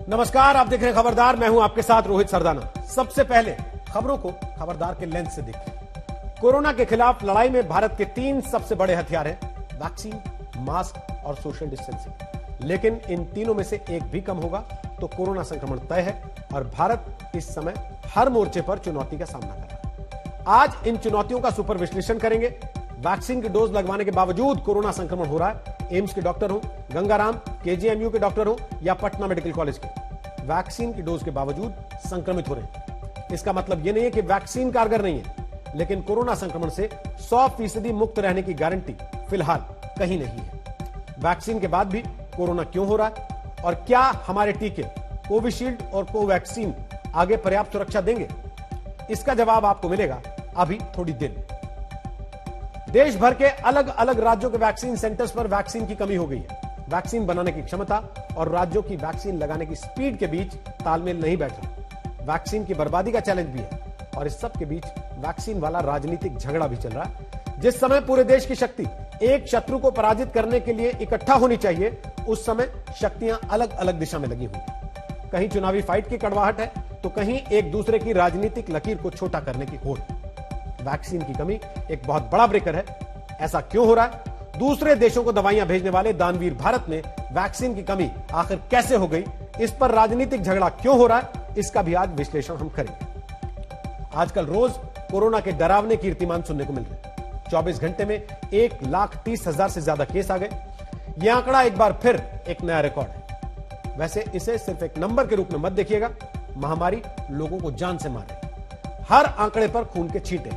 नमस्कार, आप देख रहे हैं खबरदार। मैं हूं आपके साथ रोहित सरदाना। सबसे पहले खबरों को खबरदार के लेंस से देखें। कोरोना के खिलाफ लड़ाई में भारत के 3 सबसे बड़े हथियार हैं: वैक्सीन, मास्क और सोशल डिस्टेंसिंग। लेकिन इन तीनों में से एक भी कम होगा तो कोरोना संक्रमण तय है और भारत इस समय हर मोर्चे पर चुनौती का सामना कर रहा है। आज इन चुनौतियों का सुपर विश्लेषण करेंगे। वैक्सीन की डोज लगवाने के बावजूद कोरोना संक्रमण हो रहा है। एम्स के डॉक्टर हो, गंगाराम केजीएमयू के डॉक्टर हो या पटना मेडिकल कॉलेज के, वैक्सीन की डोज के बावजूद संक्रमित हो रहे हैं। इसका मतलब यह नहीं है कि वैक्सीन कारगर नहीं है, लेकिन कोरोना संक्रमण से 100% मुक्त रहने की गारंटी फिलहाल कहीं नहीं है। वैक्सीन के बाद भी कोरोना क्यों हो रहा है और क्या हमारे टीके कोविशील्ड और कोवैक्सीन आगे पर्याप्त सुरक्षा देंगे? इसका जवाब आपको मिलेगा अभी थोड़ी देर में। देश भर के अलग अलग राज्यों के वैक्सीन सेंटर्स पर वैक्सीन की कमी हो गई है। वैक्सीन बनाने की क्षमता और राज्यों की वैक्सीन लगाने की स्पीड के बीच तालमेल नहीं बैठ रहा। वैक्सीन की बर्बादी का चैलेंज भी है और इस सब के बीच वैक्सीन वाला राजनीतिक झगड़ा भी चल रहा है। जिस समय पूरे देश की शक्ति एक शत्रु को पराजित करने के लिए इकट्ठा होनी चाहिए, उस समय शक्तियां अलग अलग दिशा में लगी हुई हैं। कहीं चुनावी फाइट की कड़वाहट है तो कहीं एक दूसरे की राजनीतिक लकीर को छोटा करने की होड़। वैक्सीन की कमी एक बहुत बड़ा ब्रेकर है। ऐसा क्यों हो रहा है? दूसरे देशों को दवाइयां भेजने वाले दानवीर भारत में वैक्सीन की कमी आखिर कैसे हो गई? इस पर राजनीतिक झगड़ा क्यों हो रहा है? इसका भी आज विश्लेषण हम करेंगे। आजकल रोज कोरोना के डरावने कीर्तिमान सुनने को मिल रहे हैं। 24 घंटे में 1,30,000 से ज्यादा केस आ गए। यह आंकड़ा एक बार फिर एक नया रिकॉर्ड है। वैसे इसे सिर्फ एक नंबर के रूप में मत देखिएगा। महामारी लोगों को जान से मार रही है। हर आंकड़े पर खून के छींटे,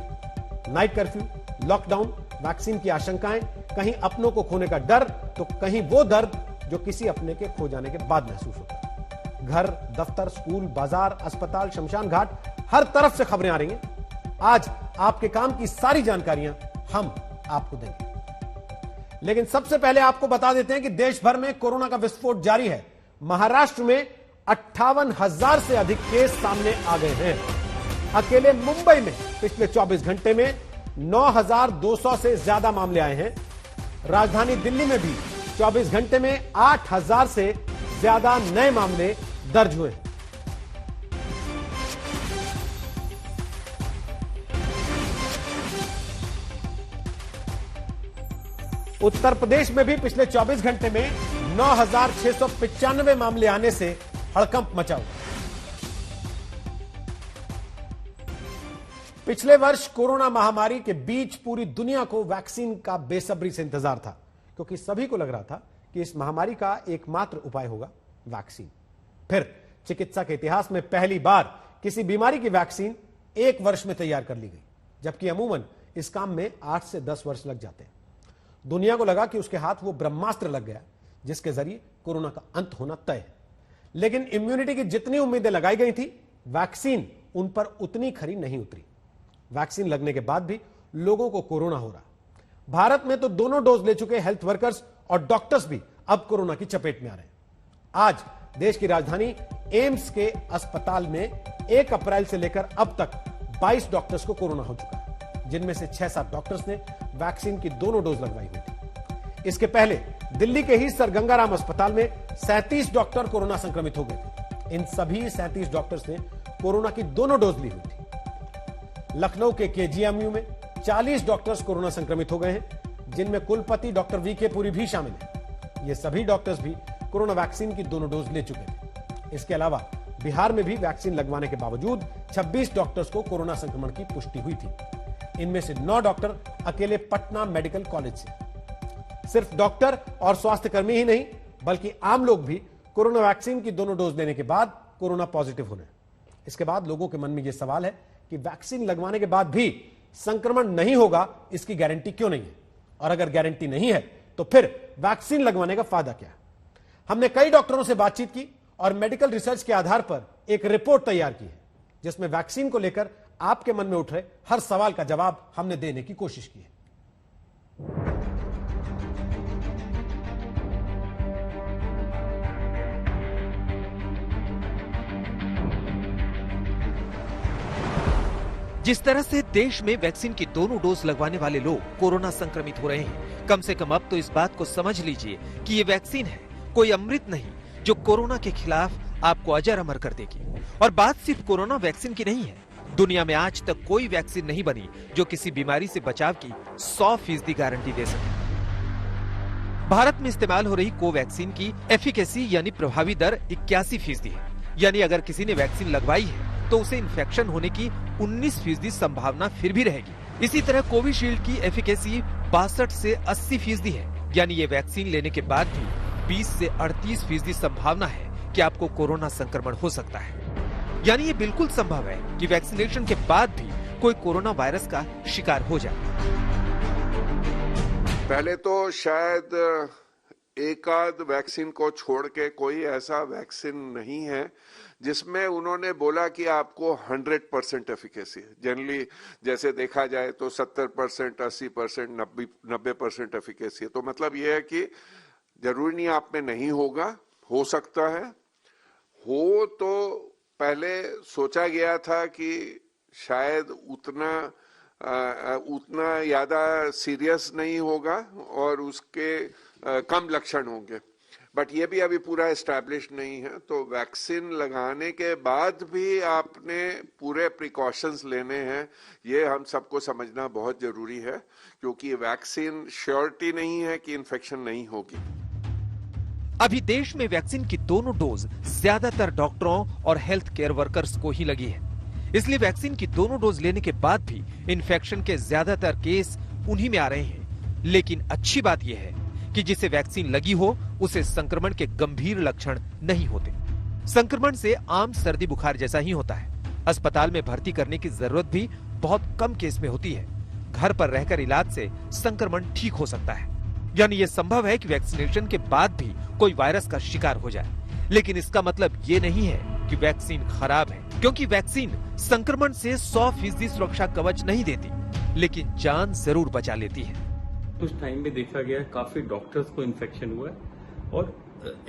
नाइट कर्फ्यू, लॉकडाउन, वैक्सीन की आशंकाएं, कहीं अपनों को खोने का डर तो कहीं वो दर्द जो किसी अपने के खो जाने के बाद महसूस होता है। घर, दफ्तर, स्कूल, बाजार, अस्पताल, शमशान घाट, हर तरफ से खबरें आ रही हैं। आज आपके काम की सारी जानकारियां हम आपको देंगे, लेकिन सबसे पहले आपको बता देते हैं कि देश भर में कोरोना का विस्फोट जारी है। महाराष्ट्र में 58,000 से अधिक केस सामने आ गए हैं। अकेले मुंबई में पिछले 24 घंटे में 9,200 से ज्यादा मामले आए हैं। राजधानी दिल्ली में भी 24 घंटे में 8,000 से ज्यादा नए मामले दर्ज हुए। उत्तर प्रदेश में भी पिछले 24 घंटे में 9,695 मामले आने से हड़कंप मचा हुआ। पिछले वर्ष कोरोना महामारी के बीच पूरी दुनिया को वैक्सीन का बेसब्री से इंतजार था, क्योंकि सभी को लग रहा था कि इस महामारी का एकमात्र उपाय होगा वैक्सीन। फिर चिकित्सा के इतिहास में पहली बार किसी बीमारी की वैक्सीन 1 वर्ष में तैयार कर ली गई, जबकि अमूमन इस काम में 8 से 10 वर्ष लग जाते हैं। दुनिया को लगा कि उसके हाथ वो ब्रह्मास्त्र लग गया जिसके जरिए कोरोना का अंत होना तय है। लेकिन इम्यूनिटी की जितनी उम्मीदें लगाई गई थी, वैक्सीन उन पर उतनी खरी नहीं उतरी। वैक्सीन लगने के बाद भी लोगों को कोरोना हो रहा। भारत में तो दोनों डोज ले चुके हेल्थ वर्कर्स और डॉक्टर्स भी अब कोरोना की चपेट में आ रहे हैं। आज देश की राजधानी एम्स के अस्पताल में 1 अप्रैल से लेकर अब तक 22 डॉक्टर्स को कोरोना हो चुका है, जिनमें से 6-7 डॉक्टर्स ने वैक्सीन की दोनों डोज लगवाई हुई थी। इसके पहले दिल्ली के ही सर गंगाराम अस्पताल में 37 डॉक्टर कोरोना संक्रमित हो गए थे। इन सभी 37 डॉक्टर्स ने कोरोना की दोनों डोज ली हुई थी। लखनऊ के केजीएमयू में 40 डॉक्टर्स कोरोना संक्रमित हो गए हैं, जिनमें कुलपति डॉक्टर वीके पुरी भी शामिल हैं। ये सभी डॉक्टर्स भी कोरोना वैक्सीन की दोनों डोज ले चुके थे। इसके अलावा बिहार में भी वैक्सीन लगवाने के बावजूद 26 डॉक्टर्स को कोरोना संक्रमण की पुष्टि हुई थी। इनमें से 9 डॉक्टर अकेले पटना मेडिकल कॉलेज से। सिर्फ डॉक्टर और स्वास्थ्यकर्मी ही नहीं, बल्कि आम लोग भी कोरोना वैक्सीन की दोनों डोज लेने के बाद कोरोना पॉजिटिव हो रहे हैं। इसके बाद लोगों के मन में यह सवाल है कि वैक्सीन लगवाने के बाद भी संक्रमण नहीं होगा, इसकी गारंटी क्यों नहीं है? और अगर गारंटी नहीं है तो फिर वैक्सीन लगवाने का फायदा क्या है? हमने कई डॉक्टरों से बातचीत की और मेडिकल रिसर्च के आधार पर एक रिपोर्ट तैयार की है, जिसमें वैक्सीन को लेकर आपके मन में उठ रहे हर सवाल का जवाब हमने देने की कोशिश की है। जिस तरह से देश में वैक्सीन की दोनों डोज लगवाने वाले लोग कोरोना संक्रमित हो रहे हैं, कम से कम अब तो इस बात को समझ लीजिए कि ये वैक्सीन है, कोई अमृत नहीं, जो कोरोना के खिलाफ आपको अजर अमर कर देगी। और बात सिर्फ कोरोना वैक्सीन की नहीं है, दुनिया में आज तक कोई वैक्सीन नहीं बनी जो किसी बीमारी से बचाव की 100% गारंटी दे सके। भारत में इस्तेमाल हो रही कोवैक्सीन की एफिकेसी यानी प्रभावी दर 81% है। यानी अगर किसी ने वैक्सीन लगवाई है तो उसे इन्फेक्शन होने की 19% संभावना फिर भी रहेगी। इसी तरह कोविशील्ड की एफिकेसी 62 से 80% है। यानी ये वैक्सीन लेने के बाद भी 20 से 38% संभावना है कि आपको कोरोना संक्रमण हो सकता है। यानी ये बिल्कुल संभव है कि वैक्सीनेशन के बाद भी कोई कोरोना वायरस का शिकार हो जाए। पहले तो शायद एक आध वैक्सीन को छोड़ के कोई ऐसा वैक्सीन नहीं है जिसमें उन्होंने बोला कि आपको 100% एफिकेसी है। जनरली जैसे देखा जाए तो 70%, 80%, 90% एफिकेसी है। तो मतलब ये है कि जरूरी नहीं आप में नहीं होगा, हो सकता है। हो तो पहले सोचा गया था कि शायद उतना ज्यादा सीरियस नहीं होगा और उसके कम लक्षण होंगे, बट ये भी अभी पूरा एस्टैब्लिश नहीं है। तो वैक्सीन लगाने के बाद भी आपने पूरे प्रिकॉशंस लेने हैं, ये हम सबको समझना बहुत जरूरी है, क्योंकि वैक्सीन श्योरिटी नहीं है कि इन्फेक्शन नहीं होगी। अभी देश में वैक्सीन की दोनों डोज ज्यादातर डॉक्टरों और हेल्थ केयर वर्कर्स को ही लगी है। इसलिए वैक्सीन की दोनों डोज लेने के बाद भी इन्फेक्शन के ज्यादातर केस उन्हीं में आ रहे हैं। लेकिन अच्छी बात यह है कि जिसे वैक्सीन लगी हो उसे संक्रमण के गंभीर लक्षण नहीं होते। संक्रमण से आम सर्दी बुखार जैसा ही होता है। अस्पताल में भर्ती करने की जरूरत भी बहुत कम केस में होती है। घर पर रहकर इलाज से संक्रमण ठीक हो सकता है। यानी ये संभव है कि वैक्सीनेशन के बाद भी कोई वायरस का शिकार हो जाए। लेकिन इसका मतलब ये नहीं है कि वैक्सीन खराब है, क्योंकि वैक्सीन संक्रमण से 100% सुरक्षा कवच नहीं देती, लेकिन जान जरूर बचा लेती है। कुछ टाइम में देखा गया काफी डॉक्टर्स को इन्फेक्शन हुआ है और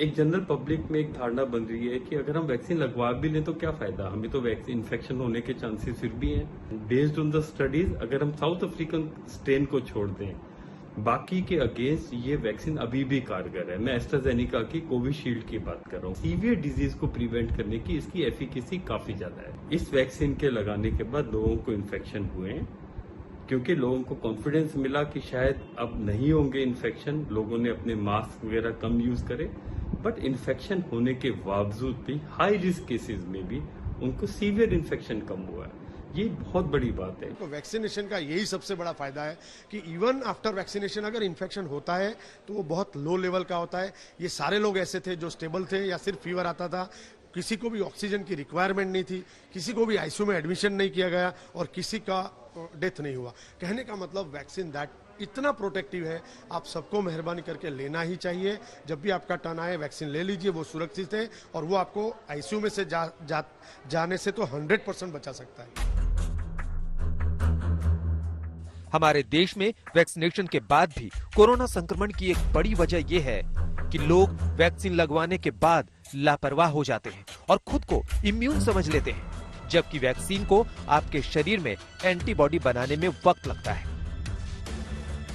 एक जनरल पब्लिक में एक धारणा बन रही है कि अगर हम वैक्सीन लगवा भी लें तो क्या फायदा, हमें तो वैक्सीन इन्फेक्शन होने के चांसेस फिर भी हैं। बेस्ड ऑन द स्टडीज अगर हम साउथ अफ्रीकन स्ट्रेन को छोड़ दें, बाकी के अगेंस्ट ये वैक्सीन अभी भी कारगर है। मैं एस्ट्राजेनिका की कोविशील्ड की बात कर रहा हूँ। सीवियर डिजीज को प्रिवेंट करने की इसकी एफिकेसी काफी ज्यादा है। इस वैक्सीन के लगाने के बाद लोगों को इन्फेक्शन हुए हैं, क्योंकि लोगों को कॉन्फिडेंस मिला कि शायद अब नहीं होंगे इन्फेक्शन। लोगों ने अपने मास्क वगैरह कम यूज करे, बट इन्फेक्शन होने के बावजूद भी हाई रिस्क केसेस में भी उनको सीवियर इन्फेक्शन कम हुआ है। ये बहुत बड़ी बात है। तो वैक्सीनेशन का यही सबसे बड़ा फायदा है कि इवन आफ्टर वैक्सीनेशन अगर इन्फेक्शन होता है तो वो बहुत लो लेवल का होता है। ये सारे लोग ऐसे थे जो स्टेबल थे या सिर्फ फीवर आता था, किसी को भी ऑक्सीजन की रिक्वायरमेंट नहीं थी, किसी को भी आईसीयू में एडमिशन नहीं किया गया और किसी का डेथ नहीं हुआ। कहने का मतलब वैक्सीन दैट इतना प्रोटेक्टिव है, आप सबको मेहरबानी करके लेना ही चाहिए। जब भी आपका टर्न आए वैक्सीन ले लीजिए, वो सुरक्षित है और वो आपको आईसीयू में से जाने से तो 100% बचा सकता है। हमारे देश में वैक्सीनेशन के बाद भी कोरोना संक्रमण की एक बड़ी वजह यह है कि लोग वैक्सीन लगवाने के बाद लापरवाह हो जाते हैं और खुद को इम्यून समझ लेते हैं, जबकि वैक्सीन को आपके शरीर में एंटीबॉडी बनाने में वक्त लगता है।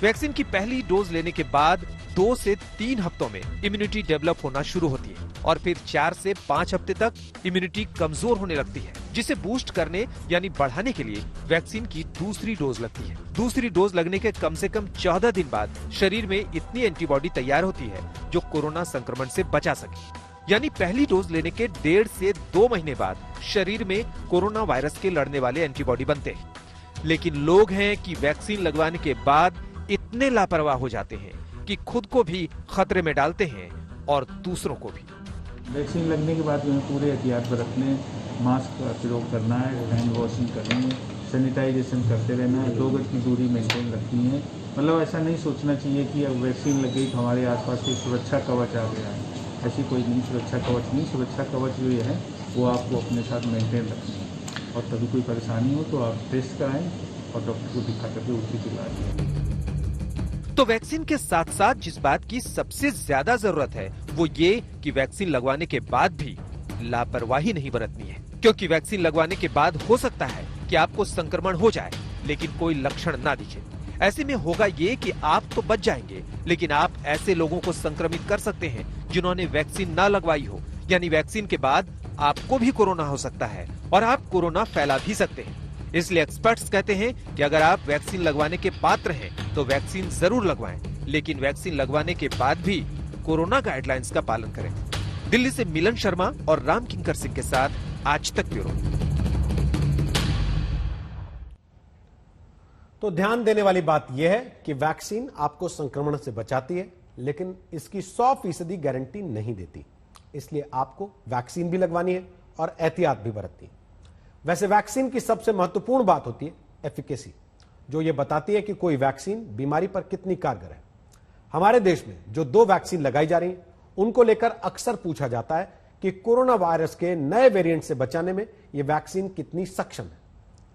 वैक्सीन की पहली डोज लेने के बाद 2 से 3 हफ्तों में इम्यूनिटी डेवलप होना शुरू होती है और फिर 4 से 5 हफ्ते तक इम्यूनिटी कमजोर होने लगती है, जिसे बूस्ट करने यानी बढ़ाने के लिए वैक्सीन की दूसरी डोज लगती है। दूसरी डोज लगने के कम से कम 14 दिन बाद शरीर में इतनी एंटीबॉडी तैयार होती है जो कोरोना संक्रमण से बचा सके। यानी पहली डोज लेने के 1.5 से 2 महीने बाद शरीर में कोरोना वायरस के लड़ने वाले एंटीबॉडी बनते हैं। लेकिन लोग हैं कि वैक्सीन लगवाने के बाद इतने लापरवाह हो जाते हैं कि खुद को भी खतरे में डालते हैं और दूसरों को भी। वैक्सीन लगने के बाद हमें पूरे एहतियात बरतने, मास्क का प्रयोग करना है, हैंड वॉशिंग करनी है, सैनिटाइजेशन करते रहना है, 2 गज की दूरी मेंटेन रखनी है। मतलब ऐसा नहीं सोचना चाहिए कि अब वैक्सीन लग गई तो हमारे आसपास कोई सुरक्षा कवच आ गया है। ऐसी कोई नहीं, सुरक्षा कवच नहीं। सुरक्षा कवच जो है वो आपको अपने साथ मेंटेन रखना है और कभी कोई परेशानी हो तो आप टेस्ट कराएं और डॉक्टर को दिखा करके उचित इलाज करें। तो वैक्सीन के साथ साथ जिस बात की सबसे ज्यादा जरूरत है वो ये कि वैक्सीन लगवाने के बाद भी लापरवाही नहीं बरतनी है, क्योंकि वैक्सीन लगवाने के बाद हो सकता है कि आपको संक्रमण हो जाए लेकिन कोई लक्षण ना दिखे। ऐसे में होगा ये कि आप तो बच जाएंगे, लेकिन आप ऐसे लोगों को संक्रमित कर सकते हैं जिन्होंने वैक्सीन ना लगवाई हो यानी वैक्सीन के बाद आपको भी कोरोना हो सकता है और आप कोरोना फैला भी सकते हैं। इसलिए एक्सपर्ट्स कहते हैं कि अगर आप वैक्सीन लगवाने के पात्र हैं तो वैक्सीन जरूर लगवाएं, लेकिन वैक्सीन लगवाने के बाद भी कोरोना गाइडलाइंस का पालन करें। दिल्ली से मिलन शर्मा और राम किंकर सिंह के साथ आज तक ब्यूरो। तो ध्यान देने वाली बात यह है कि वैक्सीन आपको संक्रमण से बचाती है, लेकिन इसकी 100% गारंटी नहीं देती। इसलिए आपको वैक्सीन भी लगवानी है और एहतियात भी बरतनी है। वैसे वैक्सीन की सबसे महत्वपूर्ण बात होती है एफिकेसी, जो यह बताती है कि कोई वैक्सीन बीमारी पर कितनी कारगर है। हमारे देश में जो 2 वैक्सीन लगाई जा रही हैं, उनको लेकर अक्सर पूछा जाता है कि कोरोना वायरस के नए वेरिएंट से बचाने में यह वैक्सीन कितनी सक्षम है।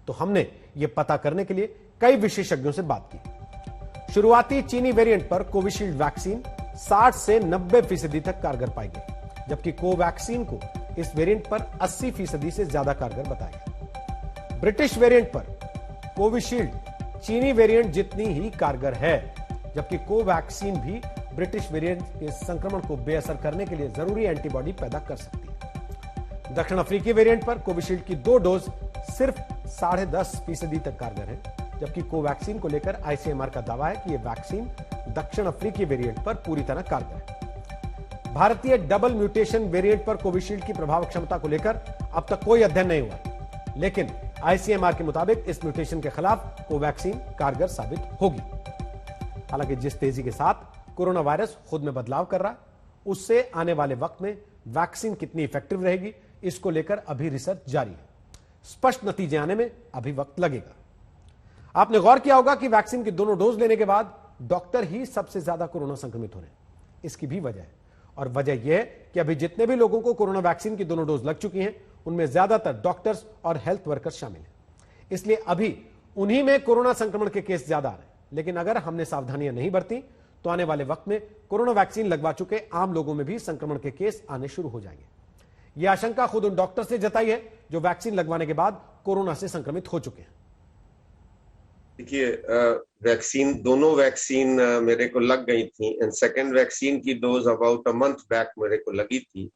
तो हमने यह पता करने के लिए कई विशेषज्ञों से बात की। शुरुआती चीनी वेरिएंट पर कोविशील्ड वैक्सीन 60 से 90% तक कारगर पाई गई, जबकि कोवैक्सीन को इस वेरिएंट पर 80% से ज्यादा कारगर बताया गया। ब्रिटिश वेरिएंट पर कोविशील्ड चीनी वेरिएंट जितनी ही कारगर है, जबकि कोवैक्सीन भी ब्रिटिश वेरिएंट के संक्रमण को बेअसर करने के लिए जरूरी एंटीबॉडी पैदा कर सकती है। दक्षिण अफ्रीकी वेरिएंट पर कोविशील्ड की 2 डोज सिर्फ 10.5% तक कारगर है, जबकि कोवैक्सीन को लेकर आईसीएमआर का दावा है कि यह वैक्सीन दक्षिण अफ्रीकी वेरिएंट पर पूरी तरह कारगर है। भारतीय डबल म्यूटेशन वेरिएंट पर कोविशील्ड की प्रभाव क्षमता को लेकर अब तक कोई अध्ययन नहीं हुआ, लेकिन आईसीएमआर के मुताबिक इस म्यूटेशन के खिलाफ कोवैक्सीन कारगर साबित होगी। हालांकि जिस तेजी के साथ कोरोना वायरस खुद में बदलाव कर रहा है, उससे आने वाले वक्त में वैक्सीन कितनी इफेक्टिव रहेगी, इसको लेकर अभी रिसर्च जारी है। स्पष्ट नतीजे आने में अभी वक्त लगेगा। आपने गौर किया होगा कि वैक्सीन की दोनों डोज लेने के बाद डॉक्टर ही सबसे ज्यादा कोरोना संक्रमित हो रहे हैं। इसकी भी वजह है, और वजह यह है कि अभी जितने भी लोगों को कोरोना वैक्सीन की दोनों डोज लग चुकी हैं, उनमें ज्यादातर डॉक्टर्स और हेल्थ वर्कर्स शामिल हैं। इसलिए अभी उन्हीं में कोरोना संक्रमण के केस ज्यादा आ रहे हैं। लेकिन अगर हमने सावधानियां नहीं बरती तो आने वाले वक्त में कोरोना वैक्सीन लगवा चुके आम लोगों में भी संक्रमण के केस आने शुरू हो जाएंगे। यह आशंका खुद उन डॉक्टर से जताई है जो वैक्सीन लगवाने के बाद कोरोना से संक्रमित हो चुके हैं। देखिए, वैक्सीन दोनों वैक्सीन मेरे को लग गई थी एंड सेकेंड वैक्सीन की dose about a month back मेरे को लगी थी।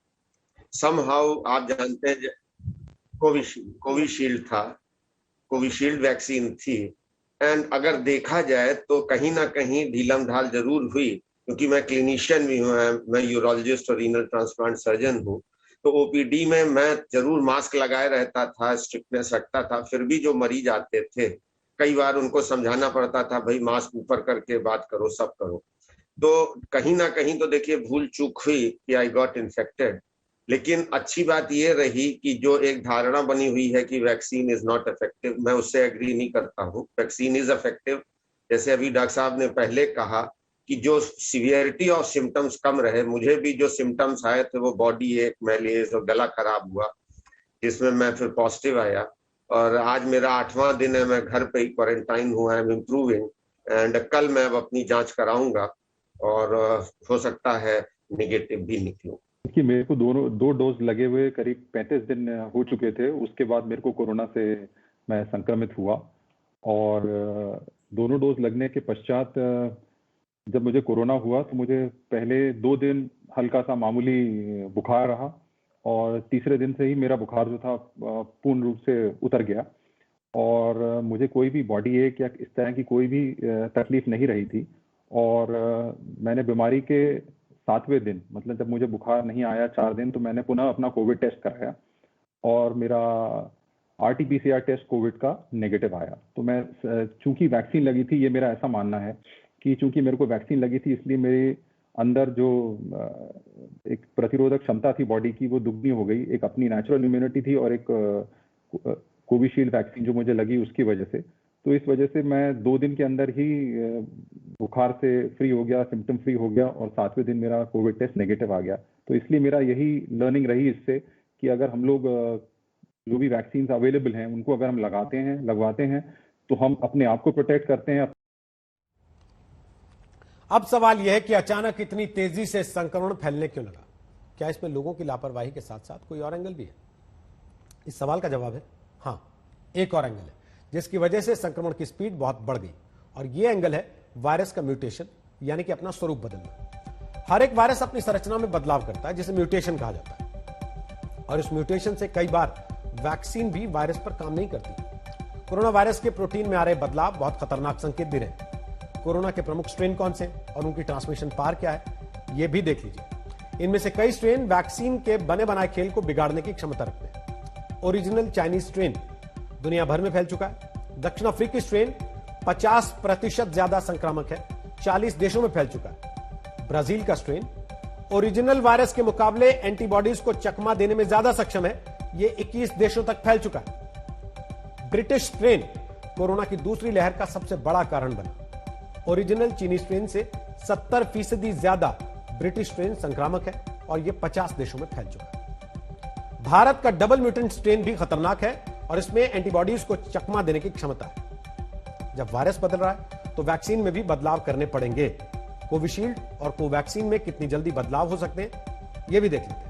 समहाउ आप जानते हैं कोविशील्ड था, कोविशील्ड वैक्सीन थी, एंड अगर देखा जाए तो कहीं ना कहीं ढीलम ढाल जरूर हुई, क्योंकि मैं क्लिनिशियन भी हूँ, मैं यूरोलॉजिस्ट और रीनल ट्रांसप्लांट सर्जन हूँ। तो ओपीडी में मैं जरूर मास्क लगाए रहता था, स्ट्रिक्टनेस रखता था, फिर भी जो मरीज आते थे कई बार उनको समझाना पड़ता था, भाई मास्क ऊपर करके बात करो, सब करो। तो कहीं ना कहीं तो देखिए भूल चूक हुई कि आई गॉट इन्फेक्टेड। लेकिन अच्छी बात यह रही कि जो एक धारणा बनी हुई है कि वैक्सीन इज नॉट इफेक्टिव, मैं उससे एग्री नहीं करता हूँ। Vaccine is effective. जैसे अभी डॉक्टर साहब ने पहले कहा कि जो सीवियरिटी ऑफ सिम्टम्स कम रहे, मुझे भी जो सिम्टम्स आए थे वो बॉडी एक, मैलेज और गला खराब हुआ, जिसमें मैं फिर पॉजिटिव आया और आज मेरा 8वां दिन है, मैं घर पे ही क्वारंटाइन हुआ, आई एम इम्प्रूविंग एंड कल मैं अब अपनी जांच कराऊंगा और हो सकता है नेगेटिव भी निकलूं। कि मेरे को दो डोज लगे हुए करीब 35 दिन हो चुके थे। उसके बाद मेरे को कोरोना से मैं संक्रमित हुआ और दोनों डोज लगने के पश्चात जब मुझे कोरोना हुआ तो मुझे पहले 2 दिन हल्का सा मामूली बुखार रहा और तीसरे दिन से ही मेरा बुखार जो था पूर्ण रूप से उतर गया और मुझे कोई भी बॉडी एक या इस तरह की कोई भी तकलीफ नहीं रही थी। और मैंने बीमारी के 7वें दिन, मतलब जब मुझे बुखार नहीं आया 4 दिन, तो मैंने पुनः अपना कोविड टेस्ट कराया और मेरा RT-PCR टेस्ट कोविड का नेगेटिव आया। तो मैं चूंकि वैक्सीन लगी थी, ये मेरा ऐसा मानना है कि चूंकि मेरे को वैक्सीन लगी थी इसलिए मेरे अंदर जो एक प्रतिरोधक क्षमता थी बॉडी की वो दुगनी हो गई। एक अपनी नेचुरल इम्यूनिटी थी और एक कोविशील्ड वैक्सीन जो मुझे लगी उसकी वजह से। तो इस वजह से मैं 2 दिन के अंदर ही बुखार से फ्री हो गया, सिम्टम फ्री हो गया और 7वें दिन मेरा कोविड टेस्ट नेगेटिव आ गया। तो इसलिए मेरा यही लर्निंग रही इससे कि अगर हम लोग जो भी वैक्सीन अवेलेबल हैं उनको अगर हम लगवाते हैं तो हम अपने आप को प्रोटेक्ट करते हैं। अब सवाल यह है कि अचानक इतनी तेजी से संक्रमण फैलने क्यों लगा? क्या इसमें लोगों की लापरवाही के साथ साथ कोई और एंगल भी है? इस सवाल का जवाब है हाँ, एक और एंगल है जिसकी वजह से संक्रमण की स्पीड बहुत बढ़ गई और यह एंगल है वायरस का म्यूटेशन, यानी कि अपना स्वरूप बदलना। हर एक वायरस अपनी संरचना में बदलाव करता है जिसे म्यूटेशन कहा जाता है। और इस म्यूटेशन से कई बार वैक्सीन भी वायरस पर काम नहीं करती। कोरोना वायरस के प्रोटीन में आ रहे बदलाव बहुत खतरनाक संकेत भी रहे। कोरोना के प्रमुख स्ट्रेन कौन से और उनकी ट्रांसमिशन पार क्या है, यह भी देख लीजिए। इनमें से कई स्ट्रेन वैक्सीन के बने बनाए खेल को बिगाड़ने की क्षमता रखते हैं। ओरिजिनल चाइनीज स्ट्रेन दुनिया भर में फैल चुका है। दक्षिण अफ्रीकी स्ट्रेन 50% ज्यादा संक्रामक है, 40 देशों में फैल चुका है। ब्राजील का स्ट्रेन ओरिजिनल वायरस के मुकाबले एंटीबॉडीज को चकमा देने में ज्यादा सक्षम है, यह 21 देशों तक फैल चुका है। ब्रिटिश स्ट्रेन कोरोना की दूसरी लहर का सबसे बड़ा कारण बना। ओरिजिनल चीनी स्ट्रेन से 70% ज्यादा ब्रिटिश स्ट्रेन संक्रामक है और यह 50 देशों में फैल चुका है। भारत का डबल म्यूटेंट स्ट्रेन भी खतरनाक है और इसमें एंटीबॉडीज को चकमा देने की क्षमता है। जब वायरस बदल रहा है तो वैक्सीन में भी बदलाव करने पड़ेंगे। कोविशील्ड और कोवैक्सीन में कितनी जल्दी बदलाव हो सकते हैं, यह भी देख लेते हैं।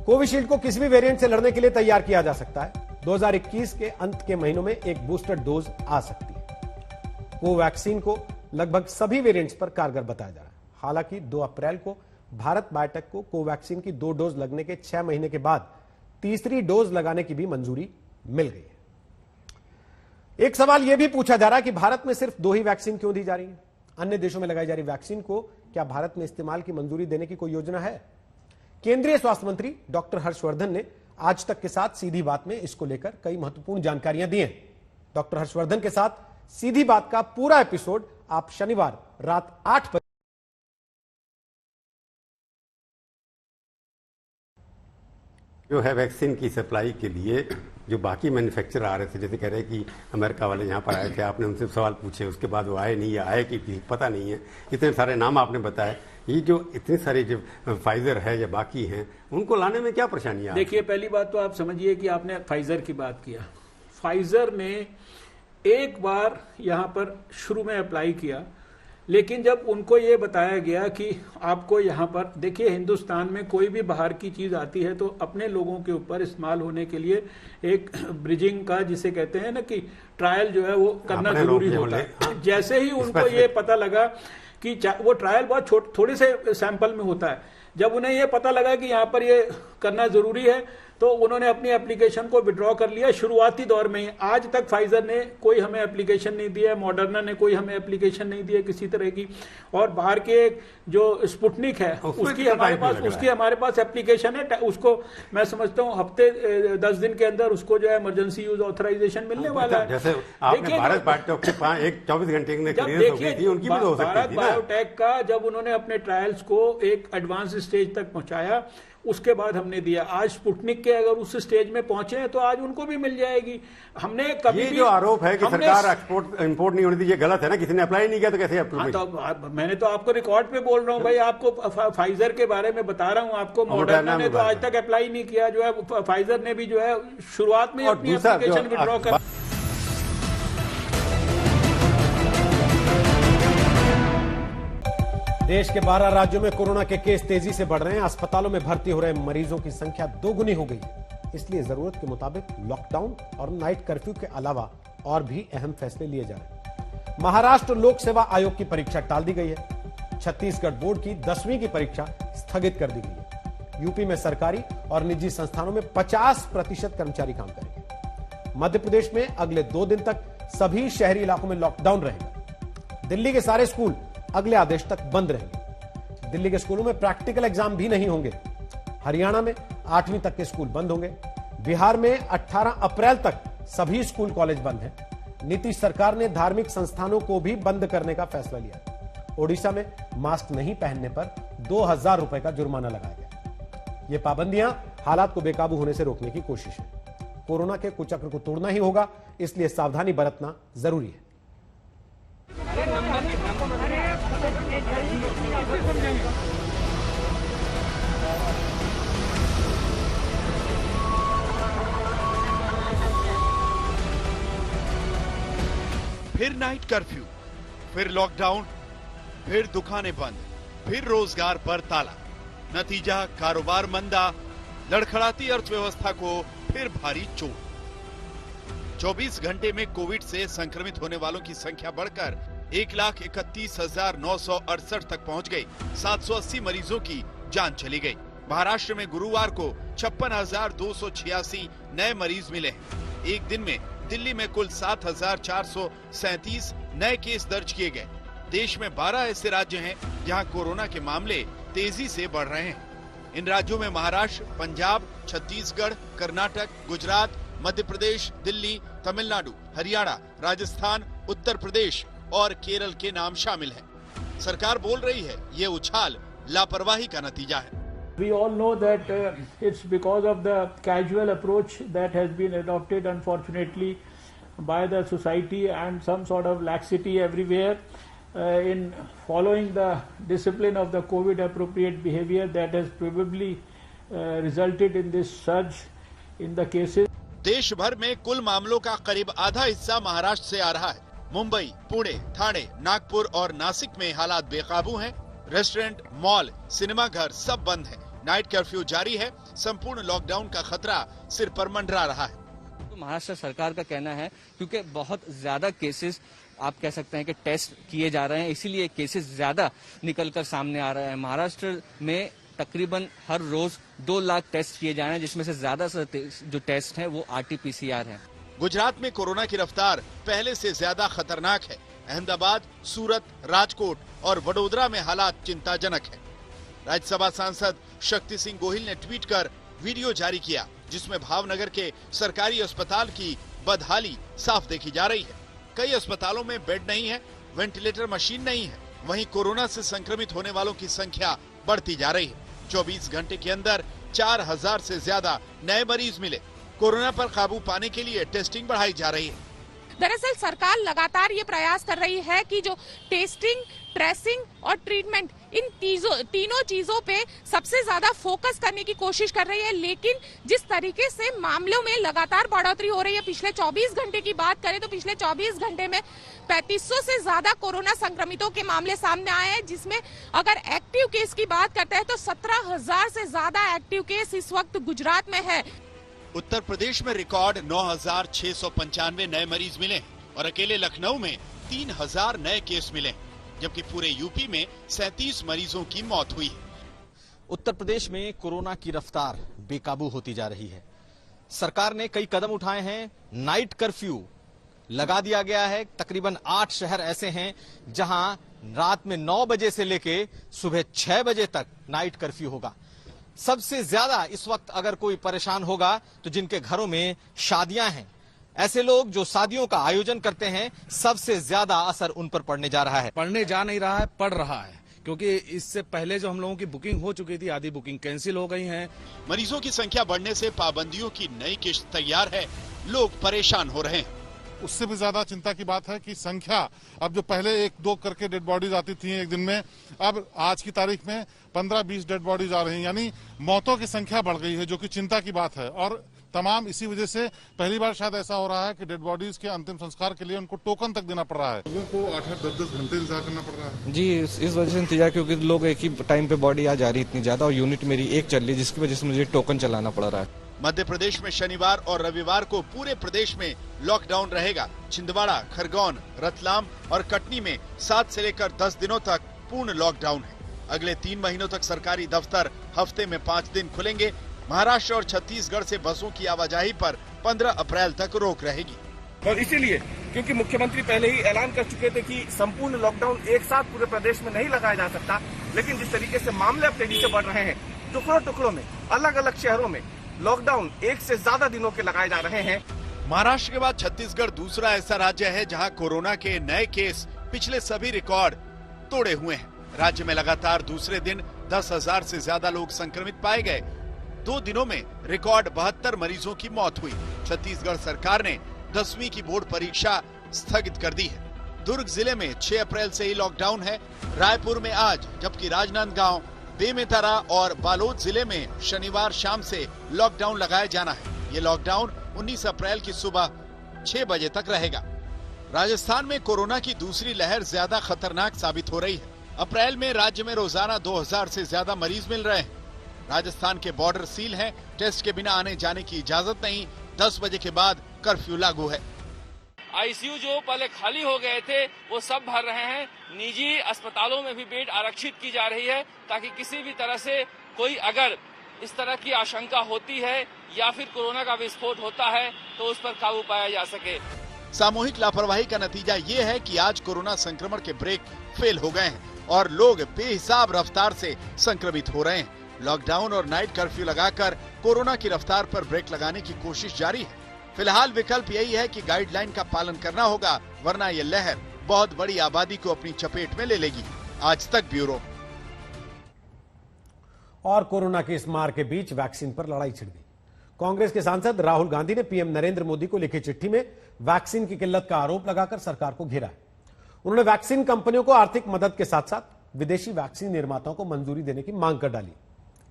कोविशील्ड को किसी भी वेरिएंट से लड़ने के लिए तैयार किया जा सकता है। 2021 के अंत के महीनों में एक बूस्टर डोज आ सकती है। कोवैक्सीन को लगभग सभी वेरिएंट्स पर कारगर बताया जा रहा है। हालांकि 2 अप्रैल को भारत बायोटेक को कोवैक्सीन की 2 डोज लगने के 6 महीने के बाद तीसरी डोज लगाने की भी मंजूरी मिल गई है। एक सवाल यह भी पूछा जा रहा है कि भारत में सिर्फ 2 ही वैक्सीन क्यों दी जा रही है? अन्य देशों में लगाई जा रही वैक्सीन को क्या भारत में इस्तेमाल की मंजूरी देने की कोई योजना है? केंद्रीय स्वास्थ्य मंत्री डॉक्टर हर्षवर्धन ने आज तक के साथ सीधी बात में इसको लेकर कई महत्वपूर्ण जानकारियां दी हैं। डॉक्टर हर्षवर्धन के साथ सीधी बात का पूरा एपिसोड आप शनिवार रात 8 बजे जो है वैक्सीन की सप्लाई के लिए जो बाकी मैन्युफैक्चरर आ रहे थे, जैसे कह रहे हैं कि अमेरिका वाले यहाँ पर आए थे, आपने उनसे सवाल पूछे, उसके बाद वो आए नहीं या आए कि पता नहीं है। इतने सारे नाम आपने बताए, ये जो इतने सारे जो फाइजर है या बाकी हैं, उनको लाने में क्या परेशानी? देखिए, पहली बात तो आप समझिए कि आपने फाइजर की बात किया। फाइजर ने एक बार यहाँ पर शुरू में अप्लाई किया, लेकिन जब उनको ये बताया गया कि आपको यहाँ पर देखिए, हिंदुस्तान में कोई भी बाहर की चीज आती है तो अपने लोगों के ऊपर इस्तेमाल होने के लिए एक ब्रिजिंग का, जिसे कहते हैं ना कि ट्रायल जो है वो करना जरूरी होता है। जैसे ही उनको ये पता लगा कि वो ट्रायल बहुत थोड़े से सैंपल में होता है, जब उन्हें ये पता लगा कि यहाँ पर ये करना जरूरी है तो उन्होंने अपनी एप्लीकेशन को विड्रॉ कर लिया शुरुआती दौर में ही। आज तक फाइजर ने कोई हमें एप्लीकेशन नहीं दिया, मॉडर्ना ने कोई हमें एप्लीकेशन नहीं दिया किसी तरह की, और बाहर के जो स्पुतनिक है उसकी हमारे पास एप्लीकेशन है। उसको मैं समझता हूँ हफ्ते 10 दिन के अंदर उसको जो है इमरजेंसी यूज ऑथराइजेशन मिलने वाला है। जैसे आपने भारत बायोटेक से 24 घंटे में क्लियरेंस हो गई थी, उनकी भी हो सकती थी। भारत बायोटेक का जब उन्होंने अपने ट्रायल्स को एक एडवांस स्टेज तक पहुंचाया, उसके बाद हमने दिया। आज स्पुतनिक के अगर उस स्टेज में पहुंचे हैं तो आज उनको भी मिल जाएगी। हमने कभी ये जो आरोप है कि सरकार एक्सपोर्ट इंपोर्ट नहीं होनी थी, ये गलत है ना? किसी ने अप्लाई नहीं किया तो कैसे अप्रूव? तो मैंने तो आपको रिकॉर्ड पे बोल रहा हूँ भाई, आपको फाइजर के बारे में बता रहा हूँ आपको। मॉडर्ना ने तो आज तक अप्लाई नहीं किया, जो है फाइजर ने भी जो है शुरुआत में अपनी एप्लीकेशन विड्रॉ कर। देश के 12 राज्यों में कोरोना के केस तेजी से बढ़ रहे हैं। अस्पतालों में भर्ती हो रहे मरीजों की संख्या 2 गुनी हो गई है। इसलिए जरूरत के मुताबिक लॉकडाउन और नाइट कर्फ्यू के अलावा और भी अहम फैसले लिए जा रहे हैं। महाराष्ट्र लोक सेवा आयोग की परीक्षा टाल दी गई है। छत्तीसगढ़ बोर्ड की 10वीं की परीक्षा स्थगित कर दी गई है। यूपी में सरकारी और निजी संस्थानों में 50% कर्मचारी काम करेंगे। मध्य प्रदेश में अगले 2 दिन तक सभी शहरी इलाकों में लॉकडाउन रहेगा। दिल्ली के सारे स्कूल अगले आदेश तक बंद रहेंगे। दिल्ली के स्कूलों में प्रैक्टिकल एग्जाम भी नहीं होंगे। हरियाणा में 8वीं तक के स्कूल बंद होंगे। बिहार में 18 अप्रैल तक सभी स्कूल कॉलेज बंद हैं। नीतीश सरकार ने धार्मिक संस्थानों को भी बंद करने का फैसला लिया। ओडिशा में मास्क नहीं पहनने पर 2000 रुपए का जुर्माना लगाया गया। ये पाबंदियां हालात को बेकाबू होने से रोकने की कोशिश है। कोरोना के कुचक्र को तोड़ना ही होगा, इसलिए सावधानी बरतना जरूरी है। फिर नाइट कर्फ्यू, फिर लॉकडाउन, फिर दुकानें बंद, फिर रोजगार पर ताला। नतीजा कारोबार मंदा, लड़खड़ाती अर्थव्यवस्था को फिर भारी चोट। 24 घंटे में कोविड से संक्रमित होने वालों की संख्या बढ़कर 1,31,968 तक पहुंच गई। 780 मरीजों की जान चली गई। महाराष्ट्र में गुरुवार को 56,286 नए मरीज मिले हैं। एक दिन में दिल्ली में कुल 7,437 नए केस दर्ज किए गए। देश में 12 ऐसे राज्य हैं जहां कोरोना के मामले तेजी से बढ़ रहे हैं। इन राज्यों में महाराष्ट्र, पंजाब, छत्तीसगढ़, कर्नाटक, गुजरात, मध्य प्रदेश, दिल्ली, तमिलनाडु, हरियाणा, राजस्थान, उत्तर प्रदेश और केरल के नाम शामिल हैं। सरकार बोल रही है ये उछाल लापरवाही का नतीजा है। We all know that it's because of the casual approach that has been adopted, unfortunately, by the society and some sort of laxity everywhere in following the discipline of the COVID-appropriate behavior that has probably resulted in this surge in the cases. देश भर में कुल मामलों का करीब आधा हिस्सा महाराष्ट्र से आ रहा है। मुंबई, पुणे, ठाणे, नागपुर और नासिक में हालात बेकाबू हैं। रेस्टोरेंट, मॉल, सिनेमा घर सब बंद हैं। नाइट कर्फ्यू जारी है। संपूर्ण लॉकडाउन का खतरा सिर पर मंडरा रहा है। तो महाराष्ट्र सरकार का कहना है क्योंकि बहुत ज्यादा केसेस आप कह सकते हैं कि टेस्ट किए जा रहे हैं, इसीलिए केसेस ज्यादा निकलकर सामने आ रहे हैं। महाराष्ट्र में तकरीबन हर रोज 2 लाख टेस्ट किए जा रहे हैं, जिसमें से ज्यादा जो टेस्ट हैं वो RT-PCR है। गुजरात में कोरोना की रफ्तार पहले से ज्यादा खतरनाक है। अहमदाबाद, सूरत, राजकोट और वडोदरा में हालात चिंताजनक है। राज्यसभा सांसद शक्ति सिंह गोहिल ने ट्वीट कर वीडियो जारी किया, जिसमें भावनगर के सरकारी अस्पताल की बदहाली साफ देखी जा रही है। कई अस्पतालों में बेड नहीं है, वेंटिलेटर मशीन नहीं है। वहीं कोरोना से संक्रमित होने वालों की संख्या बढ़ती जा रही है। 24 घंटे के अंदर 4,000 से ज्यादा नए मरीज मिले। कोरोना पर काबू पाने के लिए टेस्टिंग बढ़ाई जा रही है। दरअसल सरकार लगातार ये प्रयास कर रही है कि जो टेस्टिंग, ट्रेसिंग और ट्रीटमेंट, इन तीनों चीजों पे सबसे ज्यादा फोकस करने की कोशिश कर रही है। लेकिन जिस तरीके से मामलों में लगातार बढ़ोतरी हो रही है, पिछले 24 घंटे की बात करें तो पिछले 24 घंटे में 3500 से ज्यादा कोरोना संक्रमितों के मामले सामने आए हैं, जिसमें अगर एक्टिव केस की बात करते हैं तो 17,000 से ज्यादा एक्टिव केस इस वक्त गुजरात में है। उत्तर प्रदेश में रिकॉर्ड 9,695 नए मरीज मिले और अकेले लखनऊ में 3,000 नए केस मिले, जबकि पूरे यूपी में 37 मरीजों की मौत हुई है। उत्तर प्रदेश में कोरोना की रफ्तार बेकाबू होती जा रही है। सरकार ने कई कदम उठाए हैं। नाइट कर्फ्यू लगा दिया गया है। तकरीबन 8 शहर ऐसे हैं जहां रात में 9 बजे से लेके सुबह 6 बजे तक नाइट कर्फ्यू होगा। सबसे ज्यादा इस वक्त अगर कोई परेशान होगा तो जिनके घरों में शादियां हैं, ऐसे लोग जो शादियों का आयोजन करते हैं, सबसे ज्यादा असर उन पर पड़ने जा रहा है। पढ़ने जा नहीं रहा है, पड़ रहा है, क्योंकि इससे पहले जो हम लोगों की बुकिंग हो चुकी थी, आधी बुकिंग कैंसिल हो गई है। मरीजों की संख्या बढ़ने से पाबंदियों की नई किश्त तैयार है। लोग परेशान हो रहे हैं। उससे भी ज्यादा चिंता की बात है कि संख्या अब जो पहले 1-2 करके डेड बॉडीज आती थी एक दिन में, अब आज की तारीख में 15-20 डेड बॉडीज आ रही हैं, यानी मौतों की संख्या बढ़ गई है, जो कि चिंता की बात है। और तमाम इसी वजह से पहली बार शायद ऐसा हो रहा है कि डेड बॉडीज के अंतिम संस्कार के लिए उनको टोकन तक देना पड़ रहा है। लोगों को 8-10 घंटे इंतजार करना पड़ रहा है। जी, इस वजह से इंतजार, क्योंकि लोग एक ही टाइम पे बॉडी आ जा रही इतनी ज्यादा, और यूनिट मेरी एक चल रही, जिसकी वजह से मुझे टोकन चलाना पड़ रहा है। मध्य प्रदेश में शनिवार और रविवार को पूरे प्रदेश में लॉकडाउन रहेगा। छिंदवाड़ा, खरगोन, रतलाम और कटनी में 7 से लेकर 10 दिनों तक पूर्ण लॉकडाउन है। अगले 3 महीनों तक सरकारी दफ्तर हफ्ते में 5 दिन खुलेंगे। महाराष्ट्र और छत्तीसगढ़ से बसों की आवाजाही पर 15 अप्रैल तक रोक रहेगी। और इसीलिए क्योंकि मुख्यमंत्री पहले ही ऐलान कर चुके थे कि संपूर्ण लॉकडाउन एक साथ पूरे प्रदेश में नहीं लगाया जा सकता, लेकिन जिस तरीके से मामले अब तेजी से बढ़ रहे हैं, टुकड़ों में अलग अलग शहरों में लॉकडाउन 1 से ज्यादा दिनों के लगाए जा रहे हैं। महाराष्ट्र के बाद छत्तीसगढ़ दूसरा ऐसा राज्य है जहां कोरोना के नए केस पिछले सभी रिकॉर्ड तोड़े हुए हैं। राज्य में लगातार दूसरे दिन 10,000 से ज्यादा लोग संक्रमित पाए गए। 2 दिनों में रिकॉर्ड 72 मरीजों की मौत हुई। छत्तीसगढ़ सरकार ने 10वीं की बोर्ड परीक्षा स्थगित कर दी है। दुर्ग जिले में 6 अप्रैल से ही लॉकडाउन है। रायपुर में आज, जबकि राजनांदगांव, बेमेतरा और बालोद जिले में शनिवार शाम से लॉकडाउन लगाया जाना है। ये लॉकडाउन 19 अप्रैल की सुबह 6 बजे तक रहेगा। राजस्थान में कोरोना की दूसरी लहर ज्यादा खतरनाक साबित हो रही है। अप्रैल में राज्य में रोजाना 2000 से ज्यादा मरीज मिल रहे हैं। राजस्थान के बॉर्डर सील हैं, टेस्ट के बिना आने जाने की इजाजत नहीं। 10 बजे के बाद कर्फ्यू लागू है। आईसीयू जो पहले खाली हो गए थे वो सब भर रहे हैं। निजी अस्पतालों में भी बेड आरक्षित की जा रही है, ताकि किसी भी तरह से कोई अगर इस तरह की आशंका होती है या फिर कोरोना का विस्फोट होता है तो उस पर काबू पाया जा सके। सामूहिक लापरवाही का नतीजा ये है कि आज कोरोना संक्रमण के ब्रेक फेल हो गए हैं और लोग बेहिसाब रफ्तार से संक्रमित हो रहे हैं। लॉकडाउन और नाइट कर्फ्यू लगाकर कोरोना की रफ्तार पर ब्रेक लगाने की कोशिश जारी है। फिलहाल विकल्प यही है कि गाइडलाइन का पालन करना होगा, वरना ये लहर बहुत बड़ी आबादी को अपनी चपेट में ले लेगी। आज तक ब्यूरो। और कोरोना की इस मार के बीच वैक्सीन पर लड़ाई छिड़ गई। कांग्रेस के सांसद राहुल गांधी ने पीएम नरेंद्र मोदी को लिखी चिट्ठी में वैक्सीन की किल्लत का आरोप लगाकर सरकार को घेरा है। उन्होंने वैक्सीन कंपनियों को आर्थिक मदद के साथ साथ विदेशी वैक्सीन निर्माताओं को मंजूरी देने की मांग कर डाली।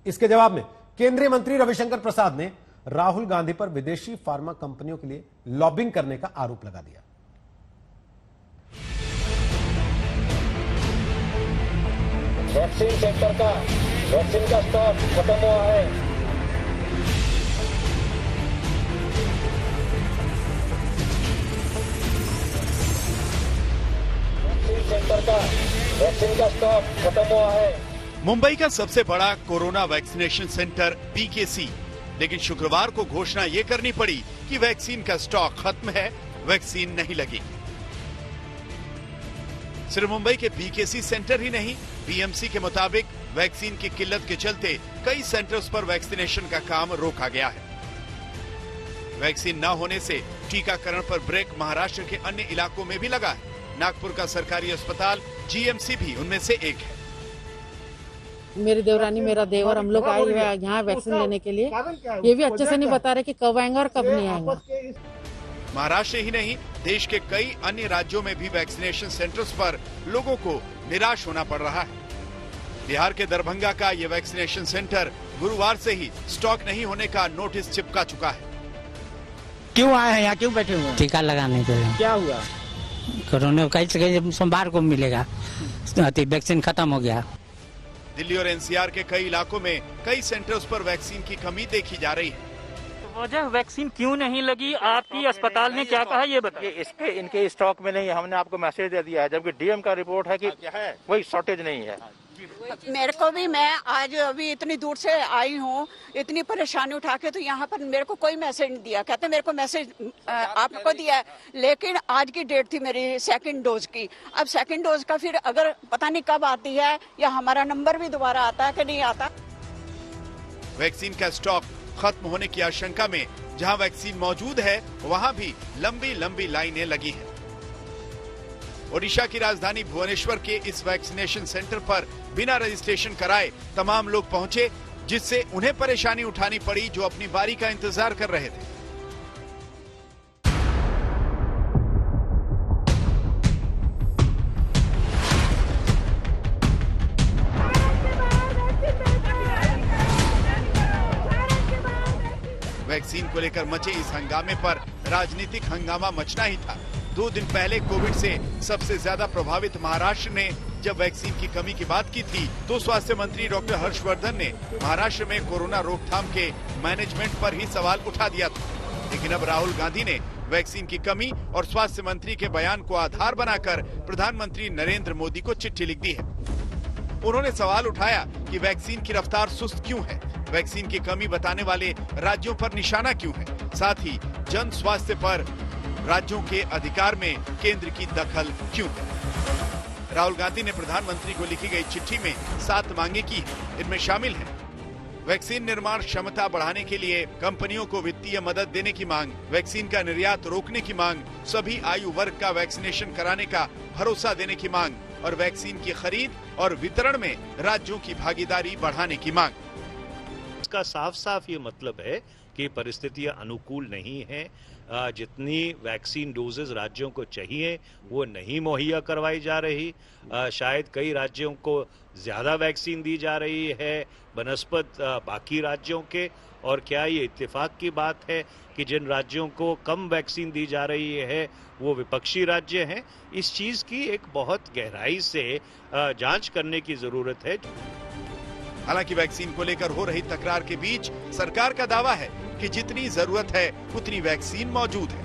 इसके जवाब में केंद्रीय मंत्री रविशंकर प्रसाद ने राहुल गांधी पर विदेशी फार्मा कंपनियों के लिए लॉबिंग करने का आरोप लगा दिया। वैक्सीन सेक्टर का वैक्सीन का स्टॉक खत्म हुआ है। वैक्सीन सेक्टर का वैक्सीन का स्टॉक खत्म हुआ है। मुंबई का सबसे बड़ा कोरोना वैक्सीनेशन सेंटर बीकेसी, लेकिन शुक्रवार को घोषणा ये करनी पड़ी कि वैक्सीन का स्टॉक खत्म है, वैक्सीन नहीं लगी। सिर्फ मुंबई के बीकेसी सेंटर ही नहीं, बीएमसी के मुताबिक वैक्सीन की किल्लत के चलते कई सेंटर्स पर वैक्सीनेशन का काम रोका गया है। वैक्सीन न होने से टीकाकरण पर ब्रेक महाराष्ट्र के अन्य इलाकों में भी लगा है। नागपुर का सरकारी अस्पताल जीएमसी भी उनमें से एक है। मेरी देवरानी, मेरा देवर, हम लोग आए हुए यहाँ वैक्सीन लेने के लिए। ये भी अच्छे से नहीं बता रहे कि कब आएंगे और कब नहीं आएंगे। महाराष्ट्र ही नहीं, देश के कई अन्य राज्यों में भी वैक्सीनेशन सेंटर्स पर लोगों को निराश होना पड़ रहा है। बिहार के दरभंगा का ये वैक्सीनेशन सेंटर गुरुवार से ही स्टॉक नहीं होने का नोटिस चिपका चुका है। क्यों आए हैं यहाँ, क्यों बैठे हुए हैं? टीका लगाने के लिए। क्या हुआ? कोरोना कहीं सोमवार को मिलेगा, वैक्सीन खत्म हो गया। दिल्ली और एनसीआर के कई इलाकों में कई सेंटर्स पर वैक्सीन की कमी देखी जा रही है। वजह वैक्सीन क्यों नहीं लगी, आपकी अस्पताल ने क्या कहा ये बताइए। इसके इनके स्टॉक में नहीं, हमने आपको मैसेज दे दिया है, जबकि डीएम का रिपोर्ट है कि कोई शॉर्टेज नहीं है। मेरे को भी, मैं आज अभी इतनी दूर से आई हूँ, इतनी परेशानी उठा के, तो यहाँ पर मेरे को कोई मैसेज नहीं दिया। कहते मेरे को मैसेज आपको दिया है, लेकिन आज की डेट थी मेरी सेकंड डोज की। अब सेकंड डोज का फिर अगर पता नहीं कब आती है या हमारा नंबर भी दोबारा आता है कि नहीं आता। वैक्सीन का स्टॉक खत्म होने की आशंका में जहां वैक्सीन मौजूद है, वहां भी लंबी लंबी लाइनें लगी हैं। ओडिशा की राजधानी भुवनेश्वर के इस वैक्सीनेशन सेंटर पर बिना रजिस्ट्रेशन कराए तमाम लोग पहुंचे, जिससे उन्हें परेशानी उठानी पड़ी जो अपनी बारी का इंतजार कर रहे थे। वैक्सीन को लेकर मचे इस हंगामे पर राजनीतिक हंगामा मचना ही था। 2 दिन पहले कोविड से सबसे ज्यादा प्रभावित महाराष्ट्र ने जब वैक्सीन की कमी की बात की थी, तो स्वास्थ्य मंत्री डॉक्टर हर्षवर्धन ने महाराष्ट्र में कोरोना रोकथाम के मैनेजमेंट पर ही सवाल उठा दिया था। लेकिन अब राहुल गांधी ने वैक्सीन की कमी और स्वास्थ्य मंत्री के बयान को आधार बनाकर प्रधानमंत्री नरेंद्र मोदी को चिट्ठी लिख दी है। उन्होंने सवाल उठाया कि वैक्सीन की रफ्तार सुस्त क्यों है, वैक्सीन की कमी बताने वाले राज्यों पर निशाना क्यों है, साथ ही जन स्वास्थ्य पर राज्यों के अधिकार में केंद्र की दखल क्यों है। राहुल गांधी ने प्रधानमंत्री को लिखी गई चिट्ठी में 7 मांगे की है। इनमें शामिल है वैक्सीन निर्माण क्षमता बढ़ाने के लिए कंपनियों को वित्तीय मदद देने की मांग, वैक्सीन का निर्यात रोकने की मांग, सभी आयु वर्ग का वैक्सीनेशन कराने का भरोसा देने की मांग और वैक्सीन की खरीद और वितरण में राज्यों की भागीदारी बढ़ाने की मांग। इसका साफ साफ ये मतलब है कि परिस्थितियां अनुकूल नहीं है। जितनी वैक्सीन डोजेज राज्यों को चाहिए वो नहीं मुहैया करवाई जा रही। शायद कई राज्यों को ज्यादा वैक्सीन दी जा रही है बनस्पत बाकी राज्यों के, और क्या ये इत्तेफाक की बात है कि जिन राज्यों को कम वैक्सीन दी जा रही है वो विपक्षी राज्य हैं। इस चीज की एक बहुत गहराई से जांच करने की जरूरत है। हालांकि वैक्सीन को लेकर हो रही तकरार के बीच सरकार का दावा है कि जितनी जरूरत है उतनी वैक्सीन मौजूद है।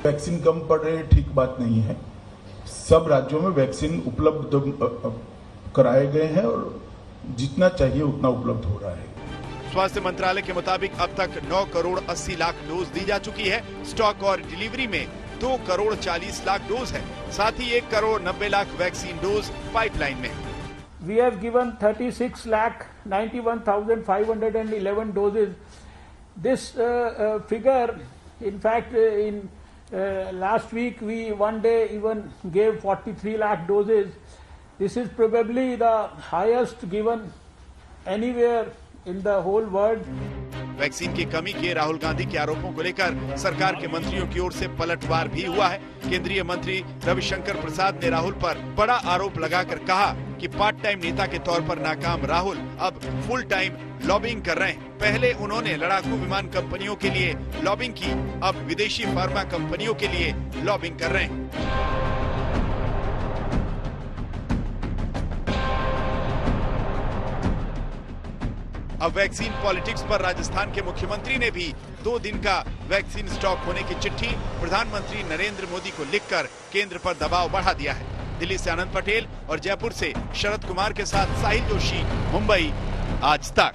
वैक्सीन कम पड़ रही है, ठीक बात नहीं है। सब राज्यों में वैक्सीन उपलब्ध कराए गए हैं और जितना चाहिए उतना उपलब्ध हो रहा है। स्वास्थ्य मंत्रालय के मुताबिक अब तक 9 करोड़ 80 लाख डोज दी जा चुकी है। स्टॉक और डिलीवरी में 2 करोड़ 40 लाख डोज है। साथ ही 1 crore 90 lakh vaccine dose pipeline में है। We have given 36,91,511 doses. This figure, in fact, in last week we one day even gave 43 lakh doses. This is probably the highest given anywhere in the whole world. Vaccine की कमी के राहुल गांधी के आरोपों को लेकर सरकार के मंत्रियों की ओर से पलटवार भी हुआ है। केंद्रीय मंत्री रविशंकर प्रसाद ने राहुल पर बड़ा आरोप लगाकर कहा कि पार्ट टाइम नेता के तौर पर नाकाम राहुल अब फुल टाइम लॉबिंग कर रहे हैं। पहले उन्होंने लड़ाकू विमान कंपनियों के लिए लॉबिंग की, अब विदेशी फार्मा कंपनियों के लिए लॉबिंग कर रहे हैं। अब वैक्सीन पॉलिटिक्स पर राजस्थान के मुख्यमंत्री ने भी 2 दिन का वैक्सीन स्टॉक होने की चिट्ठी प्रधानमंत्री नरेंद्र मोदी को लिखकर केंद्र पर दबाव बढ़ा दिया है। दिल्ली से आनंद पटेल और जयपुर से शरद कुमार के साथ साहिल जोशी, मुंबई, आज तक।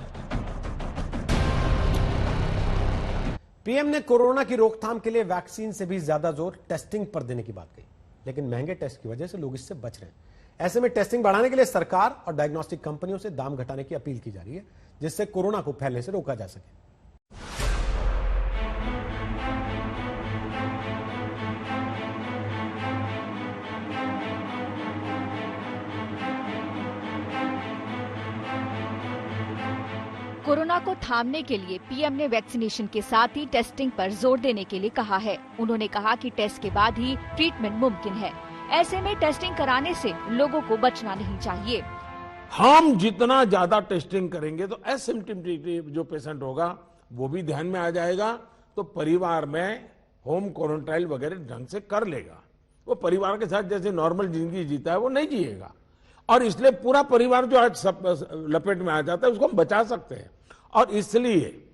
पीएम ने कोरोना की रोकथाम के लिए वैक्सीन से भी ज्यादा जोर टेस्टिंग पर देने की बात कही, लेकिन महंगे टेस्ट की वजह से लोग इससे बच रहे हैं। ऐसे में टेस्टिंग बढ़ाने के लिए सरकार और डायग्नोस्टिक कंपनियों से दाम घटाने की अपील की जा रही है, जिससे कोरोना को फैलने से रोका जा सके। कोरोना को थामने के लिए पीएम ने वैक्सीनेशन के साथ ही टेस्टिंग पर जोर देने के लिए कहा है। उन्होंने कहा कि टेस्ट के बाद ही ट्रीटमेंट मुमकिन है। ऐसे में टेस्टिंग कराने से लोगों को बचना नहीं चाहिए। हम जितना ज्यादा टेस्टिंग करेंगे तो एसिम्प्टोमेटिक जो पेशेंट होगा वो भी ध्यान में आ जाएगा, तो परिवार में होम क्वारंटाइन वगैरह ढंग से कर लेगा। वो परिवार के साथ जैसे नॉर्मल जिंदगी जीता है वो नहीं जिएगा, और इसलिए पूरा परिवार जो आज सब लपेट में आ जाता है उसको हम बचा सकते हैं। और इसलिए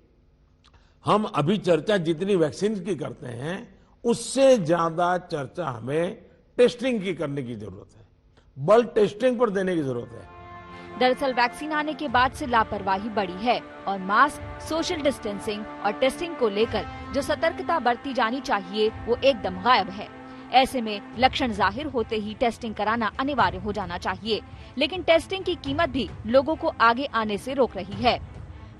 हम अभी चर्चा जितनी वैक्सीन की करते हैं उससे ज्यादा चर्चा हमें टेस्टिंग की करने की जरूरत है, बल टेस्टिंग पर देने की जरूरत है। दरअसल वैक्सीन आने के बाद से लापरवाही बढ़ी है और मास्क, सोशल डिस्टेंसिंग और टेस्टिंग को लेकर जो सतर्कता बरती जानी चाहिए वो एकदम गायब है। ऐसे में लक्षण जाहिर होते ही टेस्टिंग कराना अनिवार्य हो जाना चाहिए, लेकिन टेस्टिंग की कीमत भी लोगों को आगे आने से रोक रही है।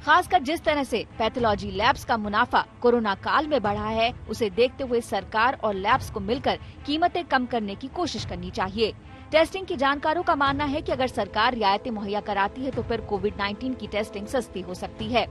खासकर जिस तरह से पैथोलॉजी लैब्स का मुनाफा कोरोना काल में बढ़ा है, उसे देखते हुए सरकार और लैब्स को मिलकर कीमतें कम करने की कोशिश करनी चाहिए। टेस्टिंग की जानकारों का मानना है कि अगर सरकार रियायतें मुहैया कराती है तो फिर कोविड-19 की टेस्टिंग सस्ती हो सकती है।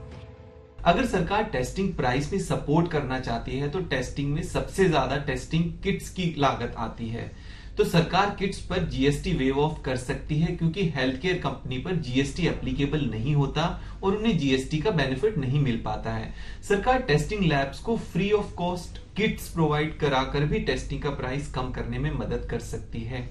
अगर सरकार टेस्टिंग प्राइस में सपोर्ट करना चाहती है तो टेस्टिंग में सबसे ज्यादा टेस्टिंग किट्स की लागत आती है, तो सरकार किट्स पर जीएसटी वेव ऑफ कर सकती है, क्योंकि हेल्थ केयर कंपनी पर जीएसटी एप्लीकेबल नहीं होता और उन्हें जीएसटी का बेनिफिट नहीं मिल पाता है। सरकार टेस्टिंग लैब्स को free of cost kits provide कराकर भी टेस्टिंग का प्राइस कम करने में मदद कर सकती है।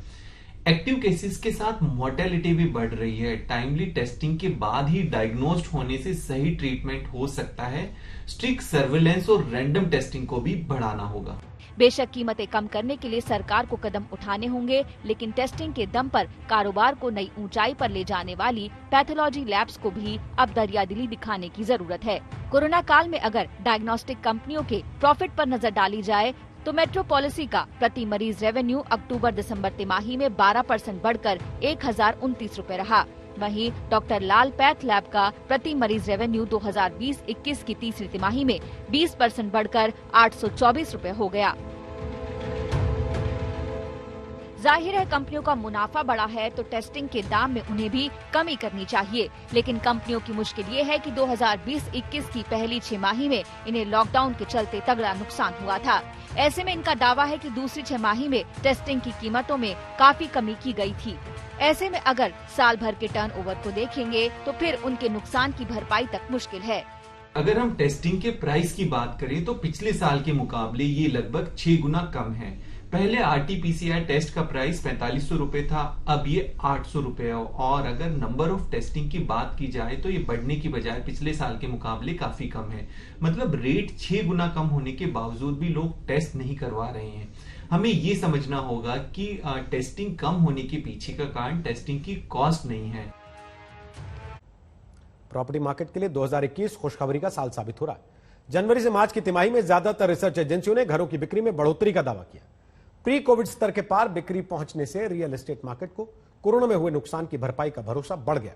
एक्टिव केसेस के साथ मोर्टेलिटी भी बढ़ रही है। टाइमली टेस्टिंग के बाद ही डायग्नोस्ड होने से सही ट्रीटमेंट हो सकता है। स्ट्रिक्ट सर्विलेंस और रैंडम टेस्टिंग को भी बढ़ाना होगा। बेशक कीमतें कम करने के लिए सरकार को कदम उठाने होंगे, लेकिन टेस्टिंग के दम पर कारोबार को नई ऊंचाई पर ले जाने वाली पैथोलॉजी लैब्स को भी अब दरियादिली दिखाने की जरूरत है। कोरोना काल में अगर डायग्नोस्टिक कंपनियों के प्रॉफिट पर नजर डाली जाए तो मेट्रो पॉलिसी का प्रति मरीज रेवेन्यू अक्टूबर-दिसंबर तिमाही में 12% बढ़कर 1029 रुपए रहा। वहीं डॉक्टर लाल पैथ लैब का प्रति मरीज रेवेन्यू 2020-21 की तीसरी तिमाही में 20% बढ़कर 824 रुपए हो गया। जाहिर है कंपनियों का मुनाफा बढ़ा है तो टेस्टिंग के दाम में उन्हें भी कमी करनी चाहिए, लेकिन कंपनियों की मुश्किल ये है कि 2020-21 की पहली 6 माही में इन्हें लॉकडाउन के चलते तगड़ा नुकसान हुआ था। ऐसे में इनका दावा है कि दूसरी 6 माही में टेस्टिंग की कीमतों में काफी कमी की गई थी। ऐसे में अगर साल भर के टर्नओवर को देखेंगे तो फिर उनके नुकसान की भरपाई तक मुश्किल है। अगर हम टेस्टिंग के प्राइस की बात करें तो पिछले साल के मुकाबले ये लगभग 6 गुना कम है। पहले आरटीपीसीआर टेस्ट का प्राइस 4500 रुपए था, अब ये 800 रुपए है। और अगर नंबर ऑफ टेस्टिंग की बात की जाए तो ये बढ़ने की बजाय पिछले साल के मुकाबले काफी कम है। मतलब रेट 6 गुना कम होने के बावजूद भी लोग टेस्ट नहीं करवा रहे हैं। हमें ये समझना होगा कि टेस्टिंग कम होने के पीछे का कारण टेस्टिंग की कॉस्ट नहीं है। प्रॉपर्टी मार्केट के लिए 2021 खुशखबरी का साल साबित हो रहा है। जनवरी से मार्च की तिमाही में ज्यादातर रिसर्च एजेंसियों ने घरों की बिक्री में बढ़ोतरी का दावा किया। प्री कोविड स्तर के पार बिक्री पहुंचने से रियल एस्टेट मार्केट को कोरोना में हुए नुकसान की भरपाई का भरोसा बढ़ गया।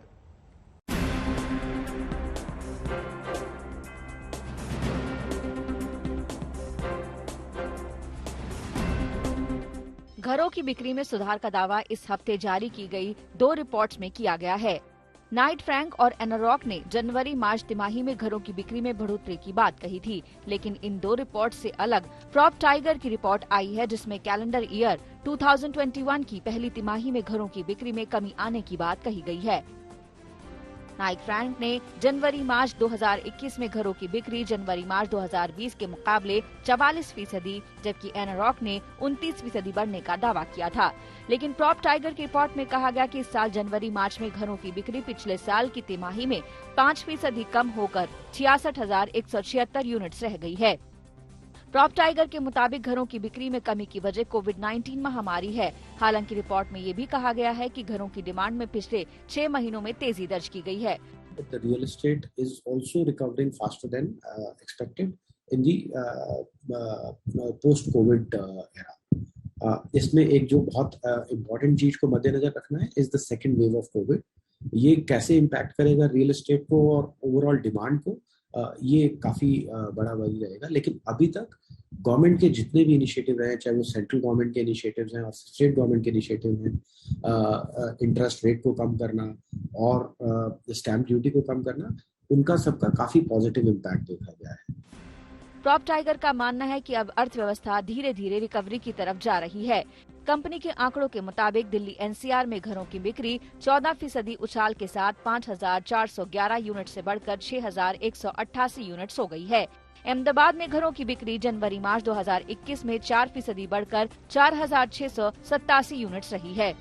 घरों की बिक्री में सुधार का दावा इस हफ्ते जारी की गई 2 रिपोर्ट्स में किया गया है। नाइट फ्रैंक और एनारॉक ने जनवरी मार्च तिमाही में घरों की बिक्री में बढ़ोतरी की बात कही थी, लेकिन इन 2 रिपोर्ट से अलग प्रॉपटाइगर की रिपोर्ट आई है, जिसमें कैलेंडर ईयर 2021 की पहली तिमाही में घरों की बिक्री में कमी आने की बात कही गई है। नाइट फ्रैंक ने जनवरी मार्च 2021 में घरों की बिक्री जनवरी मार्च 2020 के मुकाबले 44%, जबकि एनारॉक ने 29% बढ़ने का दावा किया था। लेकिन प्रॉपटाइगर की रिपोर्ट में कहा गया कि इस साल जनवरी मार्च में घरों की बिक्री पिछले साल की तिमाही में 5% कम होकर 66,176 यूनिट्स रह गई है। प्रॉपटाइगर के मुताबिक घरों की बिक्री में कमी की वजह कोविड-19 महामारी है। हालांकि रिपोर्ट में ये भी कहा गया है कि घरों की डिमांड में पिछले 6 महीनों में तेजी दर्ज की गई है। The real estate is also recovering faster than expected in the post-COVID era. इसमें एक जो बहुत इम्पोर्टेंट चीज को मद्देनजर रखना है is the second wave of Covid. ये कैसे इम्पैक्ट करेगा रियल एस्टेट को और ओवरऑल डिमांड को, ये काफी बड़ा वही रहेगा। लेकिन अभी तक गवर्नमेंट के जितने भी इनिशिएटिव रहे, चाहे वो सेंट्रल गवर्नमेंट के इनिशिएटिव्स हैं और स्टेट गवर्नमेंट के इनिशिएटिव हैं, इंटरेस्ट रेट को कम करना और स्टैम्प ड्यूटी को कम करना, उनका सबका काफी पॉजिटिव इम्पैक्ट देखा गया है। प्रॉपटाइगर का मानना है कि अब अर्थव्यवस्था धीरे धीरे रिकवरी की तरफ जा रही है। कंपनी के आंकड़ों के मुताबिक दिल्ली एनसीआर में घरों की बिक्री 14% उछाल के साथ 5,411 यूनिट से बढ़कर 6,188 यूनिट्स हो गई है। अहमदाबाद में घरों की बिक्री जनवरी मार्च 2021 में 4% बढ़कर 4,687 यूनिट्स रही है।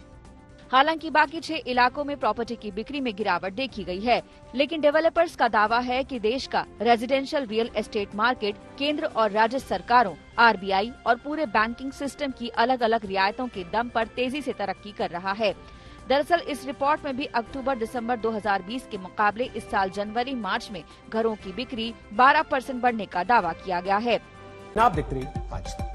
हालांकि बाकी 6 इलाकों में प्रॉपर्टी की बिक्री में गिरावट देखी गई है, लेकिन डेवलपर्स का दावा है कि देश का रेजिडेंशियल रियल एस्टेट मार्केट केंद्र और राज्य सरकारों, आरबीआई और पूरे बैंकिंग सिस्टम की अलग अलग रियायतों के दम पर तेजी से तरक्की कर रहा है। दरअसल इस रिपोर्ट में भी अक्टूबर-दिसंबर 2020 के मुकाबले इस साल जनवरी मार्च में घरों की बिक्री 12% बढ़ने का दावा किया गया है। आप देखते रहिए आज।